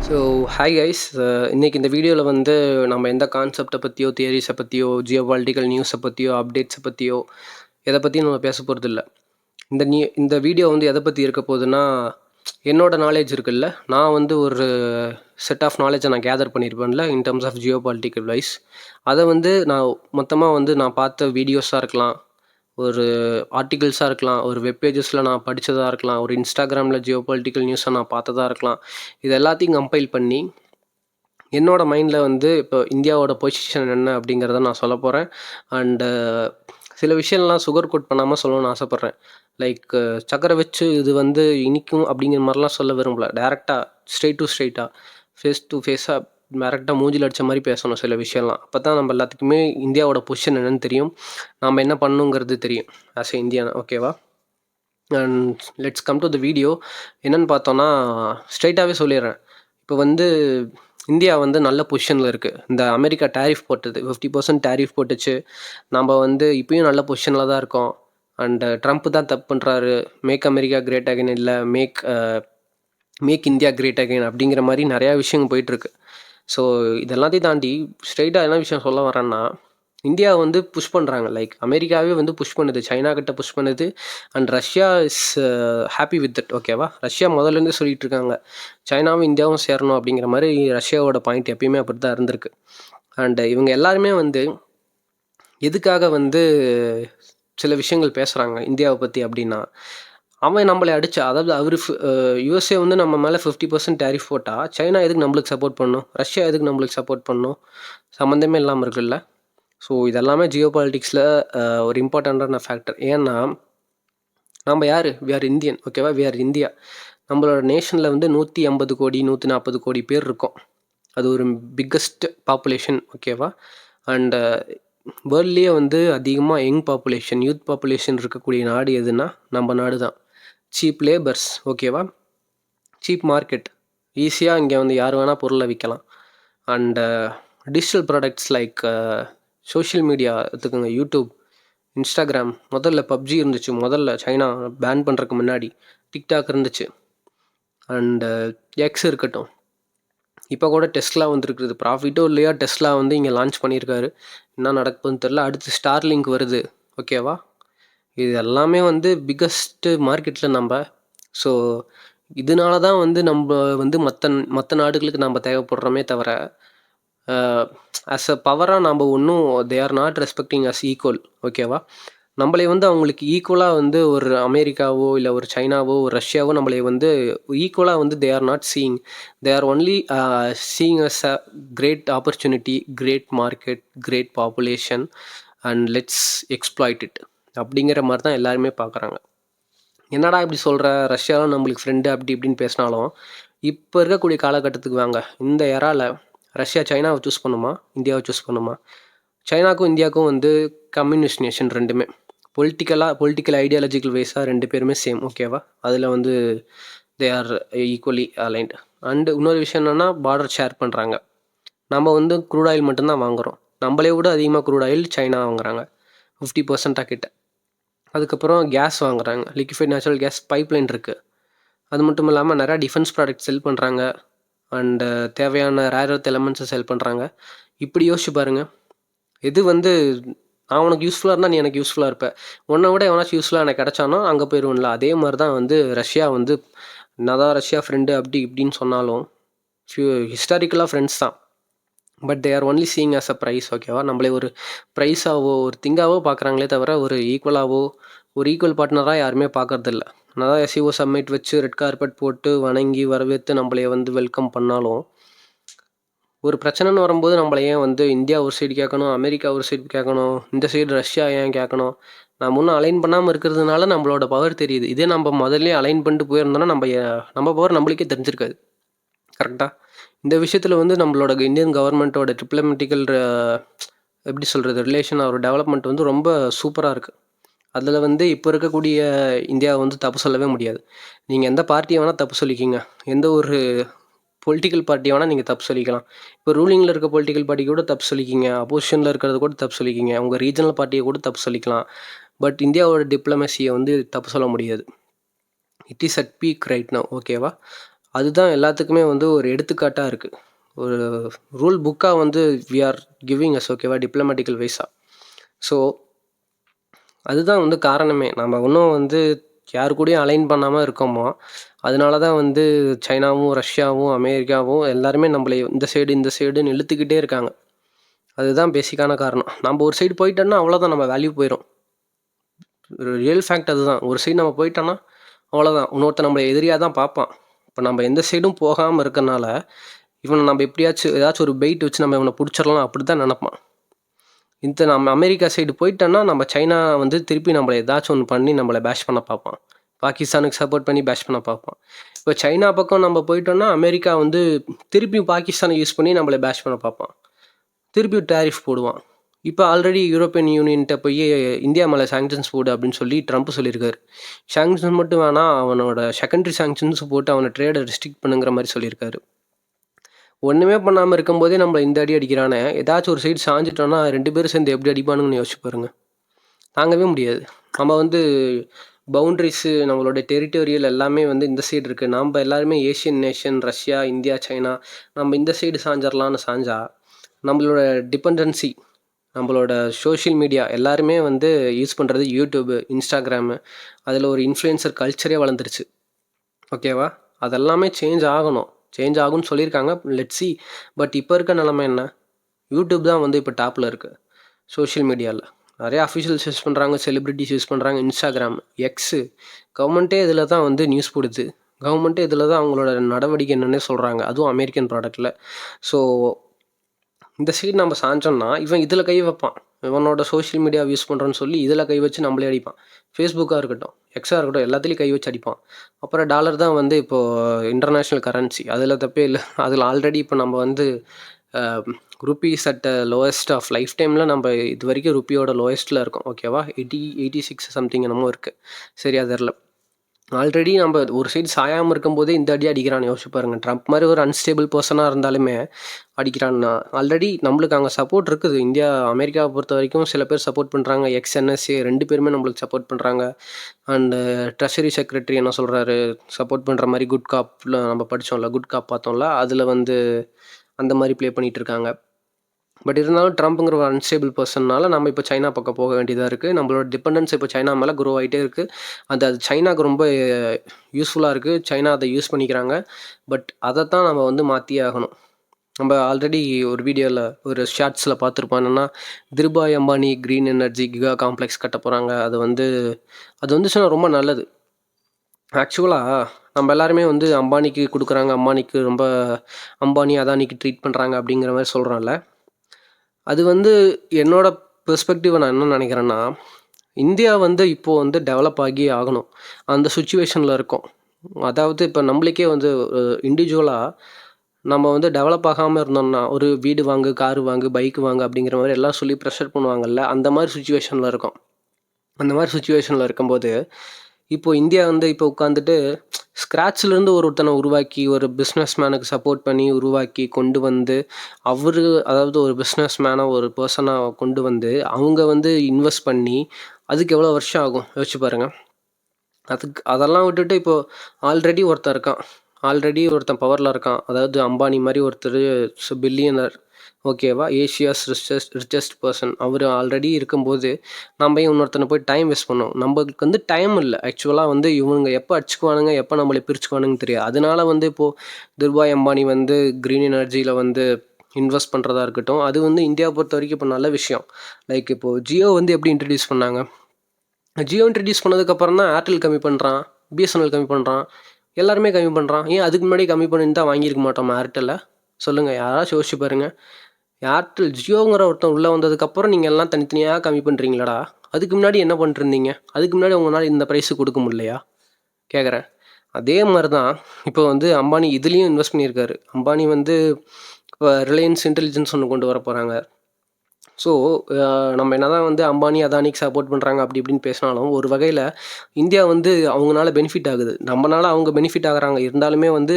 So hi guys. இன்னைக்கு இந்த வீடியோவில் வந்து நம்ம எந்த கான்செப்டை பற்றியோ தியரிஸை பற்றியோ ஜியோபாலிட்டிக்கல் நியூஸை பற்றியோ அப்டேட்ஸை பற்றியோ எதை பற்றியும் நம்ம பேச போகிறது இல்லை. இந்த வீடியோ வந்து எதை பற்றி இருக்க போகுதுன்னா, என்னோட நாலேஜ் இருக்குல்ல, நான் வந்து ஒரு செட் ஆஃப் நாலேஜை நான் கேதர் பண்ணியிருப்பேன்ல in terms of geopolitical wise. அதை வந்து நான் மொத்தமாக வந்து நான் பார்த்த வீடியோஸாக இருக்கலாம், ஒரு ஆர்டிகிள்ஸாக இருக்கலாம், ஒரு வெப்பேஜஸில் நான் படித்ததாக இருக்கலாம், ஒரு இன்ஸ்டாகிராமில் ஜியோபாலிட்டிக்கல் நியூஸை நான் பார்த்ததாக இருக்கலாம். இது எல்லாத்தையும் கம்பைல் பண்ணி என்னோடய மைண்டில் வந்து இப்போ இந்தியாவோட பொசிஷன் என்ன அப்படிங்கிறத நான் சொல்ல போகிறேன். அண்டு சில விஷயம்லாம் சுகர் கோட் பண்ணாமல் சொல்லணும்னு ஆசைப்பட்றேன். லைக் சக்கரை வச்சு இது வந்து இனிக்கும் அப்படிங்கிற மாதிரிலாம் சொல்ல விரும்பல. டேரெக்டாக ஸ்ட்ரெயிட்டாக ஃபேஸ் டு ஃபேஸாக டேரெக்டாக மூஞ்சில் அடித்த மாதிரி பேசணும் சில விஷயம்லாம். அப்போ தான் நம்ம எல்லாத்துக்குமே இந்தியாவோட பொசிஷன் என்னன்னு தெரியும், நாம் என்ன பண்ணணுங்கிறது தெரியும் ஆஸ் எ இந்தியன். ஓகேவா? And let's come to the video. என்னென்னு பார்த்தோன்னா, ஸ்ட்ரைட்டாகவே சொல்லிடுறேன். இப்போ வந்து இந்தியா வந்து நல்ல பொசிஷனில் இருக்குது. இந்த அமெரிக்கா டேரிஃப் போட்டது 50% டேரிஃப் போட்டுச்சு. நம்ம வந்து இப்பயும் நல்ல பொசிஷனில் தான் இருக்கோம். அண்டு ட்ரம்ப் தான் தப்பு பண்ணுறாரு. மேக் அமெரிக்கா கிரேட் அகைன் இல்லை, மேக் இந்தியா கிரேட் அகைன் அப்படிங்கிற மாதிரி நிறையா விஷயங்கள் போயிட்டுருக்கு. ஸோ இதெல்லாத்தையும் தாண்டி ஸ்ட்ரைட்டாக என்ன விஷயம் சொல்ல வரேன்னா, இந்தியா வந்து புஷ் பண்ணுறாங்க. லைக் அமெரிக்காவே வந்து புஷ் பண்ணுது, சைனா கிட்ட புஷ் பண்ணுது. And Russia is happy with it. ஓகேவா? ரஷ்யா முதல்லேருந்து சொல்லிட்டு இருக்காங்க சைனாவும் இந்தியாவும் சேரணும் அப்படிங்கிற மாதிரி. ரஷ்யாவோட பாயிண்ட் எப்பயுமே அப்படி தான் இருந்திருக்கு. அண்டு இவங்க எல்லாருமே வந்து எதுக்காக வந்து சில விஷயங்கள் பேசுகிறாங்க இந்தியாவை பற்றி அப்படின்னா, அவன் நம்மளை அடித்தா, அதாவது அவர் யூஎஸ்ஏ வந்து நம்ம மேலே 50% டேரிஃப் போட்டால் சைனா எதுக்கு நம்மளுக்கு சப்போர்ட் பண்ணணும், ரஷ்யா எதுக்கு நம்மளுக்கு சப்போர்ட் பண்ணணும்? சம்மந்தமே இல்லாமல் இருக்குல்ல. ஸோ இதெல்லாமே ஜியோ பாலிட்டிக்ஸில் ஒரு இம்பார்ட்டண்ட்டான ஃபேக்டர். ஏன்னா நம்ம யார்? We are Indian. ஓகேவா? We are India. நம்மளோட நேஷனில் வந்து 180 கோடி 140 கோடி பேர் இருக்கோம். அது ஒரு பிக்கஸ்ட் பாப்புலேஷன். ஓகேவா? அண்டு வேர்ல்ட்லேயே வந்து அதிகமாக யங் பாப்புலேஷன், யூத் பாப்புலேஷன் இருக்கக்கூடிய நாடு எதுனா நம்ம நாடு தான். Cheap labours. ஓகேவா? Cheap market. ஈஸியாக இங்கே வந்து யார் வேணால் பொருளை விற்கலாம். And digital products like social media எடுத்துக்கோங்க, யூடியூப், இன்ஸ்டாகிராம். முதல்ல பப்ஜி இருந்துச்சு, முதல்ல சைனா பேன் பண்ணுறதுக்கு முன்னாடி. டிக்டாக் இருந்துச்சு. அண்டு எக்ஸ் இருக்கட்டும். இப்போ கூட டெஸ்லா வந்துருக்குது. ப்ராஃபிட்டோ இல்லையா, டெஸ்லா வந்து இங்கே லான்ச் பண்ணியிருக்காரு. என்ன நடக்குதுன்னு தெரில. அடுத்து ஸ்டார்லிங்க் வருது. ஓகேவா? இது எல்லாமே வந்து பிக்கஸ்ட்டு மார்க்கெட்டில் நம்ம. ஸோ இதனால தான் வந்து நம்ம வந்து மற்ற நாடுகளுக்கு நம்ம தேவைப்படுறோமே தவிர ஆஸ் அ பவராக நம்ம ஒன்றும் they are not respecting as equal. ஓகேவா? நம்மளை வந்து அவங்களுக்கு ஈக்குவலாக வந்து ஒரு அமெரிக்காவோ இல்லை ஒரு சைனாவோ ஒரு ரஷ்யாவோ நம்மளை வந்து ஈக்குவலாக வந்து they are not seeing. They are only seeing as a great opportunity, great market, great population and let's exploit it அப்படிங்கிற மாதிரி தான் எல்லாருமே பார்க்குறாங்க. என்னடா இப்படி சொல்கிற, ரஷ்யாவும் நம்மளுக்கு ஃப்ரெண்டு அப்படி இப்படின்னு பேசினாலும் இப்போ இருக்கக்கூடிய காலகட்டத்துக்கு வாங்க. இந்த எராவில் ரஷ்யா சைனாவை சூஸ் பண்ணுமா, இந்தியாவை சூஸ் பண்ணுமா? சைனாக்கும் இந்தியாவுக்கும் வந்து கம்யூனிஸ்ட் நேஷன் ரெண்டுமே. பொலிட்டிக்கல் ஐடியாலஜிக்கல் வைஸாக ரெண்டு பேருமே சேம். ஓகேவா? அதில் வந்து they R equally aligned. And இன்னொரு விஷயம் என்னென்னா, பார்டர் ஷேர் பண்ணுறாங்க. நம்ம வந்து க்ரூட் ஆயில் மட்டும்தான் வாங்குகிறோம். நம்மளே விட அதிகமாக க்ரூட் ஆயில் சைனா வாங்குறாங்க 50% கிட்ட. அதுக்கப்புறம் கேஸ் வாங்குறாங்க, லிக்விஃபைட் நேச்சுரல் கேஸ் பைப்லைன் இருக்குது. அது மட்டும் இல்லாமல் நிறையா டிஃபென்ஸ் ப்ராடக்ட் செல் பண்ணுறாங்க. அண்டு தேவையான ரேர் எர்த் எலமெண்ட்ஸை செல் பண்ணுறாங்க. இப்படி யோசிச்சு பாருங்கள். எது வந்து நான் உனக்கு யூஸ்ஃபுல்லாக இருந்தால் நீ எனக்கு யூஸ்ஃபுல்லாக இருப்பேன். உன்னை விட எவனாச்சும் யூஸ்ஃபுல்லாக எனக்கு கிடச்சானோ அங்கே போயிடுவோம்ல. அதே மாதிரி தான் வந்து ரஷ்யா வந்து என்னதான் ரஷ்யா ஃப்ரெண்டு அப்படி இப்படின்னு சொன்னாலும் ஹிஸ்டாரிக்கலாக ஃப்ரெண்ட்ஸ் தான். But they are only seeing as a prize. ஓகேவா? நம்மளே ஒரு ப்ரைஸாவோ ஒரு திங்காவோ பார்க்குறாங்களே தவிர ஒரு ஈக்குவலாகவோ ஒரு ஈக்குவல் பார்ட்னராக யாருமே பார்க்கறதில்ல. அதான் எஸ்சிஓ சம்மிட் வச்சு ரெட் கார்பெட் போட்டு வணங்கி வரவேற்று நம்மளைய வந்து வெல்கம் பண்ணாலும், ஒரு பிரச்சனைன்னு வரும்போது நம்மளை ஏன் வந்து இந்தியா ஒரு சைடு கேட்கணும், அமெரிக்கா ஒரு சைடு கேட்கணும், இந்த சைடு ரஷ்யா ஏன் கேட்கணும்? நம்ம ஒன்றும் அலைன் பண்ணாமல் இருக்கிறதுனால நம்மளோட பவர் தெரியுது. இதே நம்ம முதல்ல அலைன் பண்ணிட்டு போயிருந்தோன்னா நம்ம பவர் நம்மளுக்கே தெரிஞ்சிருக்காது. கரெக்டாக? இந்த விஷயத்தில் வந்து நம்மளோட இந்தியன் கவர்மெண்ட்டோட டிப்ளமேட்டிக்கல் எப்படி சொல்கிறது, ரிலேஷன் ஒரு டெவலப்மெண்ட் வந்து ரொம்ப சூப்பராக இருக்குது. அதில் வந்து இப்போ இருக்கக்கூடிய இந்தியாவை வந்து தப்பு சொல்லவே முடியாது. நீங்கள் எந்த பார்ட்டியை வேணால் தப்பு சொல்லிக்கிங்க, எந்த ஒரு பொலிட்டிக்கல் பார்ட்டி வேணால் நீங்கள் தப்பு சொல்லிக்கலாம். இப்போ ரூலிங்கில் இருக்க பொலிட்டிக்கல் பார்ட்டி கூட தப்பு சொல்லிக்கிங்க, அப்போசிஷனில் இருக்கிறத கூட தப்பு சொல்லிக்கிங்க, உங்கள் ரீஜனல் பார்ட்டியை கூட தப்பு சொல்லிக்கலாம். பட் இந்தியாவோட டிப்ளமேசியை வந்து தப்பு சொல்ல முடியாது. It is at peak right now. ஓகேவா? அதுதான் எல்லாத்துக்குமே வந்து ஒரு எடுத்துக்காட்டாக இருக்குது. ஒரு ரூல் புக்காக வந்து வி ஆர் கிவிங் அஸ் ஓகேவா, டிப்ளமேட்டிக்கல் வைஸாக. ஸோ அதுதான் வந்து காரணமே. நம்ம இன்னும் வந்து யார் கூடயும் அலைன் பண்ணாமல் இருக்கோமோ, அதனால தான் வந்து சைனாவும், ரஷ்யாவும், அமெரிக்காவும் எல்லாருமே நம்மளை இந்த சைடு இந்த சைடுன்னு இழுத்துக்கிட்டே இருக்காங்க. அதுதான் பேசிக்கான காரணம். நம்ம ஒரு சைடு போயிட்டோம்னா அவ்வளோதான், நம்ம வேல்யூ போயிடும். ரியல் ஃபேக்ட் அதுதான். ஒரு சைடு நம்ம போயிட்டோம்னா அவ்வளோதான். இன்னொருத்தன் நம்மளை எதிரியாக தான் பார்ப்பான். இப்போ நம்ம எந்த சைடும் போகாமல் இருக்கறனால இவனை நம்ம எப்படியாச்சும் ஏதாச்சும் ஒரு பெயிட் வச்சு நம்ம இவனை பிடிச்சிடலாம் அப்படி தான் நினப்பான். நம்ம அமெரிக்கா சைடு போயிட்டோன்னா நம்ம சைனா வந்து திருப்பி நம்மளை ஏதாச்சும் ஒன்று பண்ணி நம்மளை பேஷ் பண்ண பார்ப்பான். பாகிஸ்தானுக்கு சப்போர்ட் பண்ணி பேஷ் பண்ண பார்ப்பான். இப்போ சைனா பக்கம் நம்ம போயிட்டோம்னா அமெரிக்கா வந்து திருப்பி பாகிஸ்தானை யூஸ் பண்ணி நம்மளை பேஷ் பண்ண பார்ப்பான். திருப்பி டேரிஃப் போடுவான். இப்போ ஆல்ரெடி யூரோப்பியன் யூனியன்கிட்ட போய் இந்தியா மேலே சாங்ஷன்ஸ் போடு அப்படின்னு சொல்லி ட்ரம்ப் சொல்லியிருக்காரு. சாங்ஷன்ஸ் மட்டும் வேணாம், அவனோட செகண்டரி சாங்ஷன்ஸ் போட்டு அவனை ட்ரேடை ரெஸ்ட்ரிக்ட் பண்ணுங்கிற மாதிரி சொல்லியிருக்காரு. ஒன்றுமே பண்ணாமல் இருக்கும்போதே நம்மளை இந்த அடி அடிக்கிறானே, ஏதாச்சும் ஒரு சைடு சாஞ்சிட்டோன்னா 2 பேரும் சேர்ந்து எப்படி அடிப்பானுங்கன்னு யோசிச்சு பாருங்க. தாங்கவே முடியாது. நம்ம வந்து பவுண்ட்ரிஸு நம்மளோட டெரிட்டோரியல் எல்லாமே வந்து இந்த சைடு இருக்குது. நம்ம எல்லாருமே Asian nation, Russia, India, China, நம்ம இந்த சைடு சாஞ்சிடலான்னு சாஞ்சா நம்மளோட டிபெண்டன்சி, நம்மளோட சோஷியல் மீடியா எல்லாருமே வந்து யூஸ் பண்ணுறது யூடியூபு, இன்ஸ்டாகிராமு, அதில் ஒரு இன்ஃப்ளூயன்சர் கல்ச்சரே வளர்ந்துருச்சு. ஓகேவா? அதெல்லாமே சேஞ்ச் ஆகணும். சேஞ்ச் ஆகும்னு சொல்லியிருக்காங்க. Let's see. பட் இப்போ இருக்க நிலமை என்ன? யூடியூப் தான் வந்து இப்போ டாப்பில் இருக்குது சோஷியல் மீடியாவில். நிறைய அஃபிஷியல்ஸ் யூஸ் பண்ணுறாங்க, செலிப்ரிட்டிஸ் யூஸ் பண்ணுறாங்க, இன்ஸ்டாகிராம், எக்ஸு. கவர்மெண்ட்டே இதில் தான் வந்து நியூஸ் போடுது. கவர்மெண்ட்டே இதில் தான் அவங்களோட நடவடிக்கை என்னன்னே சொல்கிறாங்க. அதுவும் அமெரிக்கன் ப்ராடக்ட்டில். ஸோ இந்த சைடு நம்ம சாஞ்சோம்னா இவன் இதில் கை வைப்பான். இவனோட சோஷியல் மீடியா யூஸ் பண்ணுறோன்னு சொல்லி இதில் கை வச்சு நம்மளே அடிப்பான். ஃபேஸ்புக்காக இருக்கட்டும், எக்ஸாக இருக்கட்டும், எல்லாத்துலேயும் கை வச்சு அடிப்பான். அப்புறம் டாலர் தான் வந்து இப்போது இன்டர்நேஷ்னல் கரன்சி. அதில் தப்பே இல்லை. அதில் ஆல்ரெடி இப்போ நம்ம வந்து rupees at lowest of life டைமில் நம்ம இது வரைக்கும் ருப்பியோட லோவஸ்ட்டில் இருக்கோம். ஓகேவா? 86 சம்திங் என்னமோ இருக்குது. சரியா தெரில. ஆல்ரெடி நம்ம ஒரு சைடு சாயாமல் இருக்கும்போதே இந்த அடி அடிக்கிறான்னு யோசிச்சு பாருங்கள். ட்ரம்ப் மாதிரி ஒரு அன்ஸ்டேபிள் பர்சனாக இருந்தாலுமே அடிக்கிறான்னா ஆல்ரெடி நம்மளுக்கு அங்கே சப்போர்ட் இருக்குது. இந்தியா அமெரிக்காவை பொறுத்த வரைக்கும் சில பேர் சப்போர்ட் பண்ணுறாங்க. எக்ஸ்என்எஸ்ஏ 2 பேருமே நம்மளுக்கு சப்போர்ட் பண்ணுறாங்க. அண்டு ட்ரெஷரி செக்ரட்டரி என்ன சொல்கிறாரு, சப்போர்ட் பண்ணுற மாதிரி குட் காப்பில் நம்ம படித்தோம்ல, குட் காப் பார்த்தோம்ல, அதில் வந்து அந்த மாதிரி ப்ளே பண்ணிகிட்டு இருக்காங்க. பட் இருந்தாலும் ட்ரம்ப்புங்கிற ஒரு அன்ஸ்டேபிள் பர்சன்னால நம்ம இப்போ சைனா பக்கம் போக வேண்டியதாக இருக்குது. நம்மளோட டிபெண்டன்ஸ் இப்போ சைனா மேலே க்ரோ ஆகிட்டே இருக்குது. அது சைனாவுக்கு ரொம்ப யூஸ்ஃபுல்லாக இருக்குது. சைனா அதை யூஸ் பண்ணிக்கிறாங்க. பட் அதை தான் நம்ம வந்து மாற்றியே ஆகணும். நம்ம ஆல்ரெடி ஒரு வீடியோவில் ஒரு ஷார்ட்ஸில் பார்த்துருப்போம். என்னென்னா Dhirubhai Ambani green energy giga complex கட்ட போகிறாங்க. அது வந்துச்சுன்னா ரொம்ப நல்லது. ஆக்சுவலாக நம்ம எல்லாருமே வந்து அம்பானிக்கு கொடுக்குறாங்க, அம்பானிக்கு ரொம்ப அம்பானி அதானிக்கு ட்ரீட் பண்ணுறாங்க அப்படிங்கிற மாதிரி சொல்கிறோம்ல. அது வந்து என்னோட பெர்ஸ்பெக்டிவை நான் என்ன நினைக்கிறேன்னா, இந்தியா வந்து இப்போது வந்து டெவலப் ஆகி ஆகணும். அந்த சுச்சுவேஷனில் இருக்கோம். அதாவது இப்போ நம்மளுக்கே வந்து இண்டிவிஜுவலாக நம்ம வந்து டெவலப் ஆகாமல் இருந்தோம்னா, ஒரு வீடு வாங்கு, காரு வாங்கு, பைக்கு வாங்கு அப்படிங்கிற மாதிரி எல்லாம் சொல்லி ப்ரெஷர் பண்ணுவாங்கல்ல, அந்த மாதிரி சுச்சுவேஷனில் இருக்கோம். அந்த மாதிரி சுச்சுவேஷனில் இருக்கும்போது இப்போது இந்தியா வந்து இப்போ உட்காந்துட்டு ஸ்க்ராட்ச்லேருந்து ஒருத்தனை உருவாக்கி ஒரு பிஸ்னஸ் மேனுக்கு சப்போர்ட் பண்ணி உருவாக்கி கொண்டு வந்து அதாவது ஒரு பிஸ்னஸ் மேனாக ஒரு பர்சனாக கொண்டு வந்து அவங்க வந்து இன்வெஸ்ட் பண்ணி அதுக்கு எவ்வளோ வருஷம் ஆகும் யோசிச்சு பாருங்கள். அதெல்லாம் விட்டுட்டு இப்போது ஆல்ரெடி ஒருத்தன் பவரில் இருக்கான். அதாவது அம்பானி மாதிரி ஒருத்தர் பில்லியனர், ஓகேவா, ஏஷியாஸ் ரிச்சஸ்ட் பர்சன். அவர் ஆல்ரெடி இருக்கும்போது நம்ம இன்னொருத்தனை போய் டைம் வேஸ்ட் பண்ணோம். நம்மளுக்கு வந்து டைம் இல்லை. ஆக்சுவலாக வந்து இவங்க எப்போ அடிச்சுக்குவானுங்க, எப்போ நம்மளை பிரிச்சுக்குவானுங்க தெரியாது. அதனால வந்து இப்போது திருபாய் அம்பானி வந்து க்ரீன் எனர்ஜியில் வந்து இன்வெஸ்ட் பண்ணுறதா இருக்கட்டும், அது வந்து இந்தியாவை பொறுத்த வரைக்கும் இப்போ நல்ல விஷயம். லைக் இப்போது ஜியோ வந்து எப்படி இன்ட்ரடியூஸ் பண்ணாங்க, ஜியோ இன்ட்ரடியூஸ் பண்ணதுக்கப்புறம் தான் ஏர்டெல் கம்மி பண்ணுறான், பிஎஸ்என்எல் கம்மி பண்ணுறான், எல்லாருமே கம்மி பண்ணுறான். ஏன் அதுக்கு முன்னாடி கம்மி பண்ணிட்டு தான் வாங்கியிருக்க மாட்டோம் ஏர்டெல்லை? சொல்லுங்கள், யாராச்சும் யோசிச்சு பாருங்கள். ஏர்டெல் ஜியோங்கிற ஒருத்தன் உள்ளே வந்ததுக்கப்புறம் நீங்கள் எல்லாம் தனித்தனியாக கம்மி பண்ணுறீங்களாடா? அதுக்கு முன்னாடி என்ன பண்ணிருந்தீங்க? அதுக்கு முன்னாடி உங்களால் இந்த ப்ரைஸு கொடுக்க முடியலையா கேட்குறேன். அதே மாதிரி தான் இப்போ வந்து அம்பானி இதுலேயும் இன்வெஸ்ட் பண்ணியிருக்காரு. அம்பானி வந்து இப்போ ரிலையன்ஸ் இன்டெலிஜென்ஸ் ஒன்று கொண்டு வர போகிறாங்க. ஸோ நம்ம என்ன தான் வந்து அம்பானி அதானிக்கு சப்போர்ட் பண்ணுறாங்க அப்படி இப்படின்னு பேசினாலும் ஒரு வகையில் இந்தியா வந்து அவங்களால பெனிஃபிட் ஆகுது, நம்மளால அவங்க பெனிஃபிட் ஆகுறாங்க. இருந்தாலுமே வந்து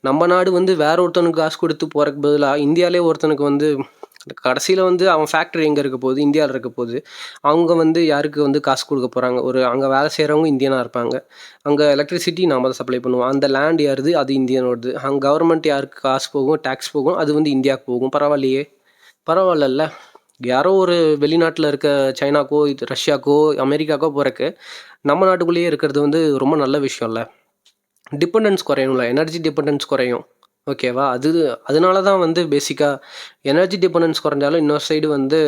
நம்ம நாடு வந்து வேற ஒருத்தனுக்கு காசு கொடுத்து போகிறக்கு பதிலாக இந்தியாவிலே ஒருத்தனுக்கு வந்து கடைசியில் வந்து அவன் ஃபேக்ட்ரி எங்கே இருக்க போகுது, இந்தியாவில் இருக்க போகுது. அவங்க வந்து யாருக்கு வந்து காசு கொடுக்க போகிறாங்க? அங்கே வேலை செய்கிறவங்க இந்தியனாக இருப்பாங்க. அங்கே எலக்ட்ரிசிட்டி நாம் தான் சப்ளை பண்ணுவோம். அந்த லேண்ட் யாருது? அது இந்தியனோடது. அங்கே கவர்மெண்ட் யாருக்கு காசு போகும், டேக்ஸ் போகும், அது வந்து இந்தியாவுக்கு போகும். பரவாயில்லையே, பரவாயில்லல்ல. யாரோ ஒரு வெளிநாட்டில் இருக்க சைனாக்கோ ரஷ்யாக்கோ அமெரிக்காக்கோ போகிறக்கு நம்ம நாட்டுக்குள்ளேயே இருக்கிறது வந்து ரொம்ப நல்ல விஷயம்ல. டிபெண்டன்ஸ் குறையும்ல, எனர்ஜி டிபெண்டன்ஸ் குறையும். ஓகேவா? அதனால தான் வந்து பேசிக்காக எனர்ஜி டிபெண்டன்ஸ் குறைஞ்சாலும் இன்னொரு சைடு வந்து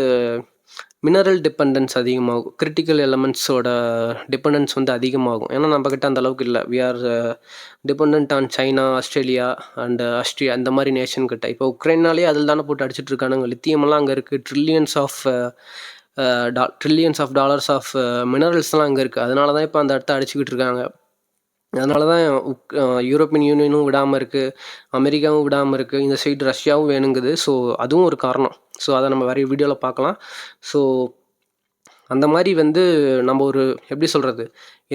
மினரல் டிபெண்டன்ஸ் அதிகமாகும். கிரிட்டிக்கல் எலமெண்ட்ஸோட டிபெண்டன்ஸ் வந்து அதிகமாகும். ஏன்னா நம்மக்கிட்ட அந்த அளவுக்கு இல்லை. We are depend on China, Australia and Austria இந்த மாதிரி நேஷன் கிட்ட. இப்போ உக்ரைனாலே அதில் தானே போட்டு அடிச்சுட்டு இருக்கானுங்க. லித்தியமெல்லாம் அங்கே இருக்குது. ட்ரில்லியன்ஸ் ஆஃப் டாலர்ஸ் ஆஃப் மினரல்ஸ்லாம் அங்கே இருக்குது. அதனால தான் இப்போ அந்த இடத்த அடிச்சுக்கிட்டு இருக்காங்க. அதனால தான் யூரோப்பியன் யூனியனும் விடாமல் இருக்குது, அமெரிக்காவும் விடாமல் இருக்குது, இந்த சைடு ரஷ்யாவும் வேணுங்குது. ஸோ அதுவும் ஒரு காரணம். ஸோ அதை நம்ம வேறு வீடியோவில் பார்க்கலாம். ஸோ அந்த மாதிரி வந்து நம்ம ஒரு எப்படி சொல்கிறது,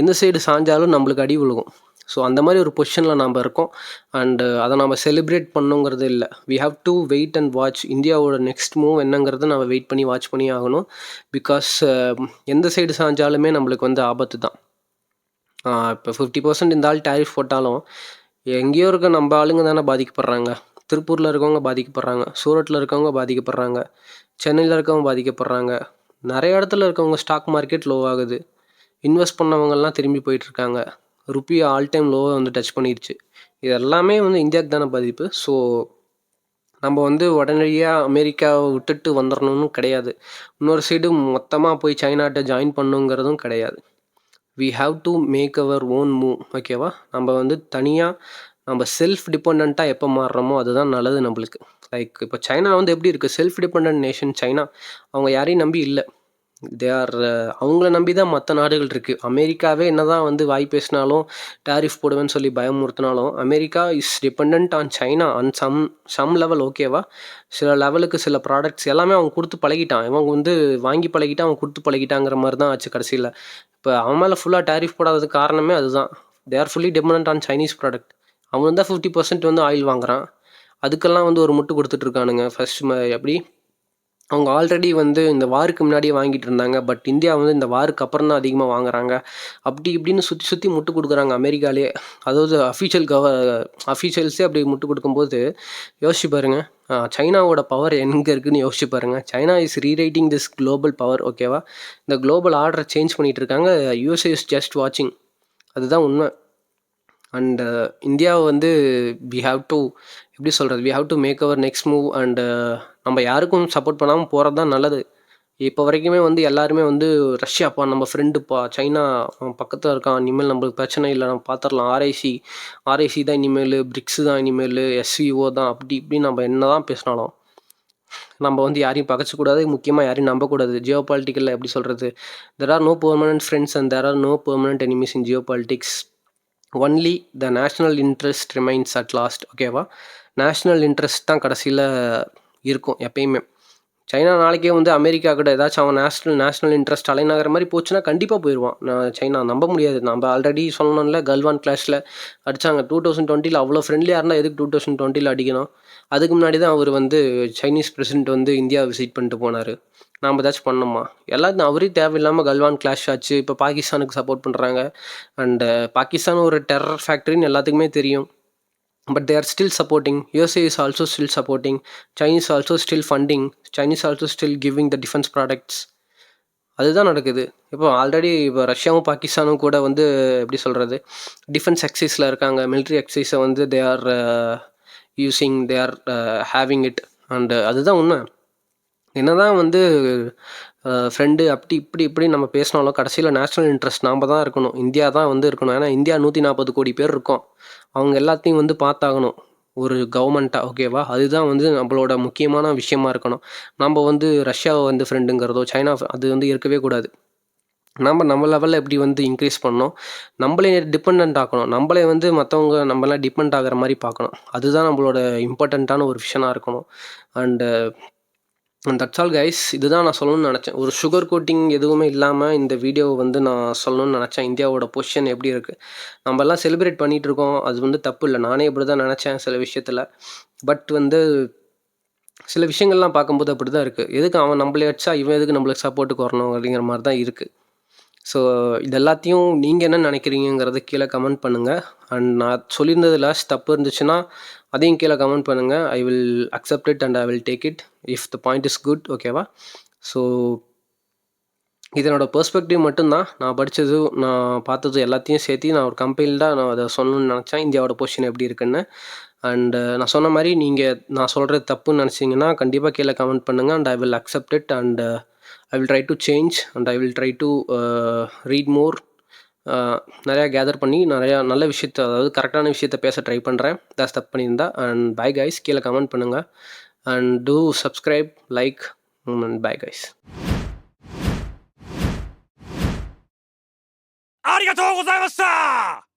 எந்த சைடு சாஞ்சாலும் நம்மளுக்கு அடி விழுகும். ஸோ அந்த மாதிரி ஒரு பொசிஷனில் நம்ம இருக்கோம். அண்டு அதை நம்ம செலிப்ரேட் பண்ணுங்கிறது இல்லை. We have to wait and watch. இந்தியாவோட நெக்ஸ்ட் மூவ் என்னங்கிறத நம்ம வெயிட் பண்ணி வாட்ச் பண்ணி ஆகணும். பிகாஸ் எந்த சைடு சாஞ்சாலுமே நம்மளுக்கு வந்து ஆபத்து தான். இப்போ 50% இந்த ஆள் டேரிஃப் போட்டாலும் எங்கேயோ இருக்க நம்ம ஆளுங்க தானே பாதிக்கப்படுறாங்க. திருப்பூரில் இருக்கவங்க பாதிக்கப்படுறாங்க, சூரத்தில் இருக்கவங்க பாதிக்கப்படுறாங்க, சென்னையில் இருக்கவங்க பாதிக்கப்படுறாங்க. நிறைய இடத்துல இருக்கவங்க ஸ்டாக் மார்க்கெட் லோ ஆகுது. இன்வெஸ்ட் பண்ணவங்கெல்லாம் திரும்பி போயிட்டுருக்காங்க. ருப்பி ஆல் டைம் லோவை வந்து டச் பண்ணிடுச்சு. இது எல்லாமே வந்து இந்தியாவுக்கு தானே பாதிப்பு. ஸோ நம்ம வந்து உடனடியாக அமெரிக்காவை விட்டுட்டு வந்துடணும்னு கிடையாது. இன்னொரு சைடு மொத்தமாக போய் சைனாட்ட ஜாயின் பண்ணுங்கிறதும் கிடையாது. We have to make our own move. ஓகேவா? நம்ம வந்து தனியாக நம்ம செல்ஃப் டிபெண்ட்டாக எப்போ மாறுறோமோ அதுதான் நல்லது நம்மளுக்கு. லைக் இப்போ சைனா வந்து எப்படி இருக்குது, செல்ஃப் டிபெண்ட் நேஷன் சைனா. அவங்க யாரையும் நம்பி இல்லை. அவங்கள நம்பி தான் மற்ற நாடுகள் இருக்குது. அமெரிக்காவே என்ன தான் வந்து வாய் பேசினாலும் டேரிஃப் போடுவேன்னு சொல்லி பயமுறுத்தினாலும் America is depend on China on some level. ஓகேவா? சில லெவலுக்கு சில ப்ராடக்ட்ஸ் எல்லாமே அவங்க கொடுத்து பழகிட்டான். இவங்க வந்து வாங்கி பழகிட்டான், அவங்க கொடுத்து பழகிட்டாங்கிற மாதிரி தான் ஆச்சு கடைசியில். இப்போ அவன் மேலே ஃபுல்லாக டேரிஃப் போடாததுக்கு காரணமே அதுதான். They are fully depend on Chinese product. அவன் தான் 50% வந்து ஆயில் வாங்குறான். அதுக்கெல்லாம் வந்து ஒரு முட்டு கொடுத்துட்ருக்கானுங்க. ஃபர்ஸ்ட் எப்படி அவங்க ஆல்ரெடி வந்து இந்த வாருக்கு முன்னாடியே வாங்கிட்டு இருந்தாங்க. பட் இந்தியா வந்து இந்த வாருக்கு அப்புறம் தான் அதிகமாக வாங்குறாங்க. அப்படி இப்படின்னு சுற்றி சுற்றி முட்டு கொடுக்குறாங்க அமெரிக்காலே. அதாவது அஃபீஷியல்ஸே அப்படி முட்டு கொடுக்கும்போது யோசிச்சு பாருங்கள், சைனாவோட பவர் எங்கே இருக்குதுன்னு யோசிச்சு பாருங்கள். China is rewriting this global power. ஓகேவா? இந்த குளோபல் ஆர்டரை சேஞ்ச் பண்ணிகிட்டு இருக்காங்க. யூஎஸ்ஏ இஸ் ஜஸ்ட் வாட்சிங். அதுதான் உண்மை. அண்டு இந்தியாவை வந்து வி ஹாவ் டு எப்படி சொல்கிறது, we have to make our next move. And நம்ம யாருக்கும் சப்போர்ட் பண்ணாமல் போகிறது தான் நல்லது. இப்போ வரைக்குமே வந்து எல்லாருமே வந்து ரஷ்யாப்பா நம்ம ஃப்ரெண்டுப்பா, சைனா பக்கத்தில் இருக்கான், இனிமேல் நம்மளுக்கு பிரச்சனை இல்லை, நம்ம பார்த்துடலாம், ஆர்ஐசி தான் இனிமேல், பிரிக்ஸு தான் இனிமேல், எஸ்விஓ தான், அப்படி இப்படி நம்ம என்ன தான் பேசினாலும் நம்ம வந்து யாரையும் பகச்சக்கூடாது. முக்கியமாக யாரையும் நம்பக்கூடாது. ஜியோ பாலிட்டிக்கலில் எப்படி சொல்கிறது, there are no permanent friends and there are no permanent enemies in geopolitics. Only the national interest remains at last. ஓகேவா? நேஷ்னல் இன்ட்ரெஸ்ட் தான் கடைசியில் இருக்கும் எப்பயுமே. சைனா நாளைக்கே வந்து அமெரிக்கா கூட ஏதாச்சும் அவன் நேஷ்னல் இன்ட்ரெஸ்ட் அலைனாகிற மாதிரி போச்சுன்னா கண்டிப்பாக போயிடுவான். சைனா நம்ப முடியாது. நம்ம ஆல்ரெடி சொல்லணும்ல, கல்வான் கிளாஷில் அடித்தாங்க. 2020 அவ்வளோ ஃப்ரெண்ட்லியாக இருந்தால் எதுக்கு 2020 அடிக்கணும்? அதுக்கு முன்னாடி தான் அவர் வந்து சைனீஸ் பிரசிடென்ட் வந்து இந்தியா விசிட் பண்ணிட்டு போனார். நாம் ஏதாச்சும் பண்ணோமா? எல்லாத்தையும் அவரே தேவையில்லாமல் கல்வான் கிளாஷ் ஆச்சு. இப்போ பாகிஸ்தானுக்கு சப்போர்ட் பண்ணுறாங்க. அண்டு பாகிஸ்தான் ஒரு டெரர் ஃபேக்ட்ரின்னு எல்லாத்துக்குமே தெரியும். But they are still supporting. USA is also still supporting. Chinese also still funding. Chinese also still giving the defense products. அதுதான் நடக்குது. இப்போ ஆல்ரெடி இப்போ ரஷ்யாவும் பாகிஸ்தானும் கூட வந்து எப்படி சொல்கிறது, டிஃபென்ஸ் எக்ஸைஸில் இருக்காங்க. மிலிட்ரி எக்ஸைஸை வந்து they are using, they are having it. And அதுதான் உண்மை. என்ன தான் வந்து ஃப்ரெண்டு அப்படி இப்படி நம்ம பேசினாலும் கடைசியில் நேஷ்னல் இன்ட்ரெஸ்ட் நாம் தான் இருக்கணும். இந்தியா தான் வந்து இருக்கணும். ஏன்னா இந்தியா 140 கோடி பேர் இருக்கோம். அவங்க எல்லாத்தையும் வந்து பார்த்தாகணும் ஒரு கவர்மெண்ட்டாக. ஓகேவா? அதுதான் வந்து நம்மளோட முக்கியமான விஷயமா இருக்கணும். நம்ம வந்து ரஷ்யாவை வந்து ஃப்ரெண்டுங்கிறதோ சைனா அது வந்து இருக்கவே கூடாது. நம்ம லெவலில் எப்படி வந்து இன்க்ரீஸ் பண்ணணும், நம்மளே டிபெண்ட் ஆக்கணும். நம்மளே வந்து மற்றவங்க நம்மளாம் டிபெண்ட் ஆகிற மாதிரி பார்க்கணும். அதுதான் நம்மளோட இம்பார்ட்டண்ட்டான ஒரு விஷயமா இருக்கணும். And that's all guys. இதுதான் நான் சொல்லணும்னு நினச்சேன். ஒரு சுகர் கோட்டிங் எதுவுமே இல்லாமல் இந்த வீடியோவை வந்து நான் சொல்லணும்னு நினச்சேன். இந்தியாவோட பொசிஷன் எப்படி இருக்குது, நம்ம எல்லாம் செலிப்ரேட் பண்ணிகிட்டு இருக்கோம். அது வந்து தப்பு இல்லை. நானே இப்படி தான் நினச்சேன் சில விஷயத்தில். பட் வந்து சில விஷயங்கள்லாம் பார்க்கும்போது அப்படிதான் இருக்கு. எதுக்கு அவன் நம்மள அடிச்சா, இவன் எதுக்கு நம்மளுக்கு சப்போர்ட்டுக்கு வரணும் அப்படிங்கிற மாரி தான் இருக்கு. ஸோ இது எல்லாத்தையும் நீங்க என்ன நினைக்கிறீங்கங்கிறத கீழ கமெண்ட் பண்ணுங்க. அண்ட் நான் சொல்லியிருந்ததுல தப்பு இருந்துச்சுன்னா, அதையும் கீழ கமெண்ட் பண்ணுங்க. ஐ will accept it and I will take it. If the point is good ஓகேவா? ஸோ இது என்னோட பெர்ஸ்பெக்டிவ் மட்டும் தான். நான் படிச்சது, நான் பார்த்தது எல்லாத்தையும் சேர்த்து நான் ஒரு கம்பெனில தான் நான் அத சொல்லணும்னு நெனச்சேன். இந்தியாவோட பொசிஷன் எப்படி இருக்குன்னு. அண்ட் நான் சொன்ன மாரி நீங்க நான் சொல்றது தப்புன்னு நெனச்சீங்கன்னா, கண்டிப்பா கீழ கமெண்ட் பண்ணுங்க. And I will accept it and I will try to change and I will try to read more. நெறையா கேதர் பண்ணி நெறையா நல்ல விஷயத்த, அதாவது கரெக்டான விஷயத்த பேச ட்ரை பண்றேன். ஏதாச்சு தப்பு பண்ணியிருந்தா. And bye guys. கீழ கமெண்ட் பண்ணுங்க. And do subscribe, like and bye guys. ありがとうございました